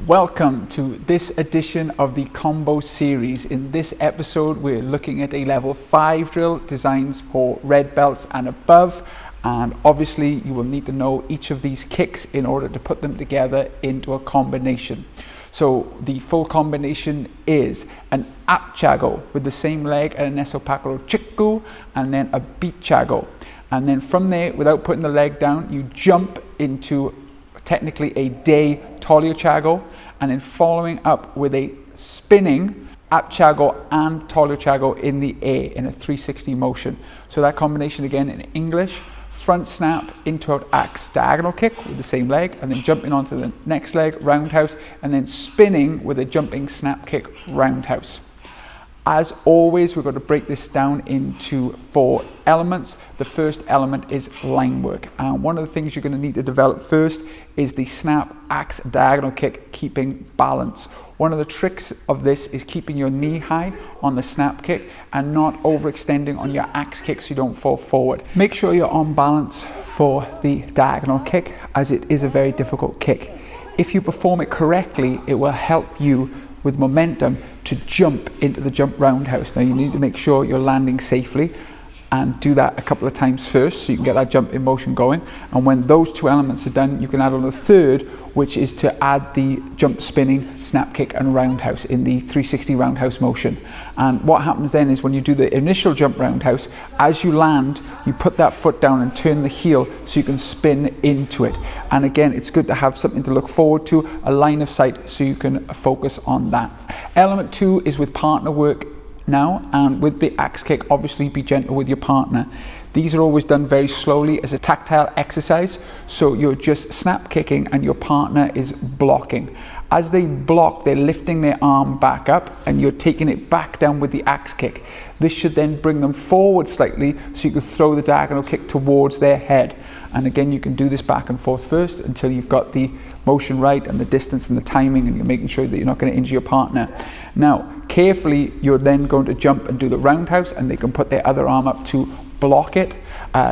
Welcome to this edition of the combo series. In this episode, we're looking at a level 5 drill designed for red belts and above. And obviously, you will need to know each of these kicks in order to put them together into a combination. So the full combination is an up chago with the same leg and an esopacro chiku, and then a beat chago. And then from there, without putting the leg down, you jump into technically a day tolio chago, and then following up with a spinning up chago and tolio chago in the air in a 360 motion. So that combination again in English: front snap, into out axe, diagonal kick with the same leg, and then jumping onto the next leg, roundhouse, and then spinning with a jumping snap kick, roundhouse. As always, we're going to break this down into 4 elements. The first element is line work. And one of the things you're going to need to develop first is the snap, axe, diagonal kick, keeping balance. One of the tricks of this is keeping your knee high on the snap kick and not overextending on your axe kick so you don't fall forward. Make sure you're on balance for the diagonal kick, as it is a very difficult kick. If you perform it correctly, it will help you with momentum to jump into the jump roundhouse. Now you need to make sure you're landing safely and do that a couple of times first so you can get that jump in motion going. And when those 2 elements are done, you can add on a third, which is to add the jump spinning, snap kick and roundhouse in the 360 roundhouse motion. And what happens then is when you do the initial jump roundhouse, as you land, you put that foot down and turn the heel so you can spin into it. And again, it's good to have something to look forward to, a line of sight, so you can focus on that. Element 2 is with partner work now, and with the axe kick, obviously be gentle with your partner. These are always done very slowly as a tactile exercise, so you're just snap kicking and your partner is blocking. As they block, they're lifting their arm back up and you're taking it back down with the axe kick. This should then bring them forward slightly so you can throw the diagonal kick towards their head. And again, you can do this back and forth first until you've got the motion right and the distance and the timing, and you're making sure that you're not going to injure your partner. Now, carefully, you're then going to jump and do the roundhouse, and they can put their other arm up to block it,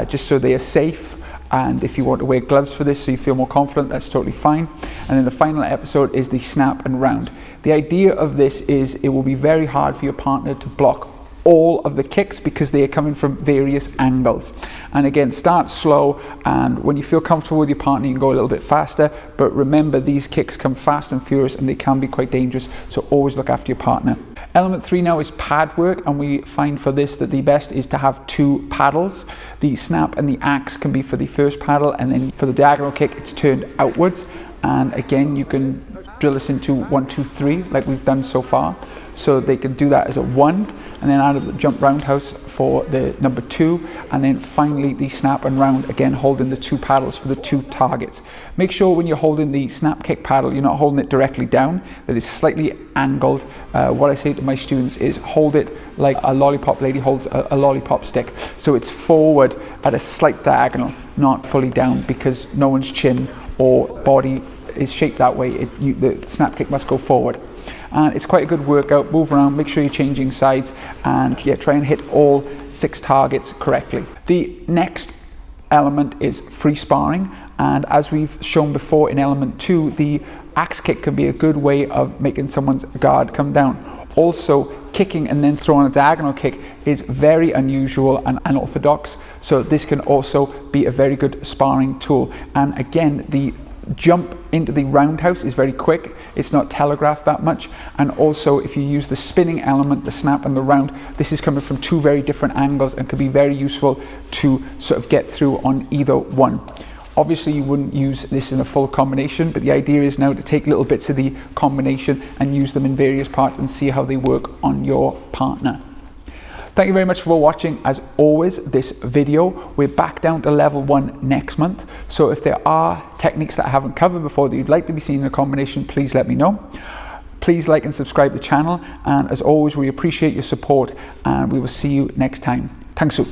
just so they are safe. And if you want to wear gloves for this so you feel more confident, that's totally fine. And then the final episode is the snap and round. The idea of this is it will be very hard for your partner to block all of the kicks because they are coming from various angles. And again, start slow, and when you feel comfortable with your partner, you can go a little bit faster. But remember, these kicks come fast and furious and they can be quite dangerous, so always look after your partner. Element 3 now is pad work, and we find for this that the best is to have 2 paddles. The snap and the axe can be for the first paddle, and then for the diagonal kick it's turned outwards. And again, you can drill this into 1, 2, 3 like we've done so far, so they can do that as a 1, and then add the jump roundhouse for the number 2, and then finally the snap and round, again holding the 2 paddles for the 2 targets. Make sure when you're holding the snap kick paddle, you're not holding it directly down, that it's slightly angled. What I say to my students is hold it like a lollipop lady holds a lollipop stick, so it's forward at a slight diagonal, not fully down, because no one's chin or body is shaped that way. The snap kick must go forward. And it's quite a good workout. Move around, make sure you're changing sides, and yeah, try and hit all 6 targets correctly. The next element is free sparring, and as we've shown before in element 2, the axe kick can be a good way of making someone's guard come down. Also, kicking and then throwing a diagonal kick is very unusual and unorthodox, so this can also be a very good sparring tool. And again, the jump into the roundhouse is very quick, it's not telegraphed that much, and also if you use the spinning element, the snap and the round, this is coming from 2 very different angles and can be very useful to sort of get through on either one. Obviously you wouldn't use this in a full combination, but the idea is now to take little bits of the combination and use them in various parts and see how they work on your partner. Thank you very much for watching. As always, this video, we're back down to level 1 next month. So if there are techniques that I haven't covered before that you'd like to be seen in a combination, please let me know. Please like and subscribe to the channel. And as always, we appreciate your support, and we will see you next time. Tang Soo.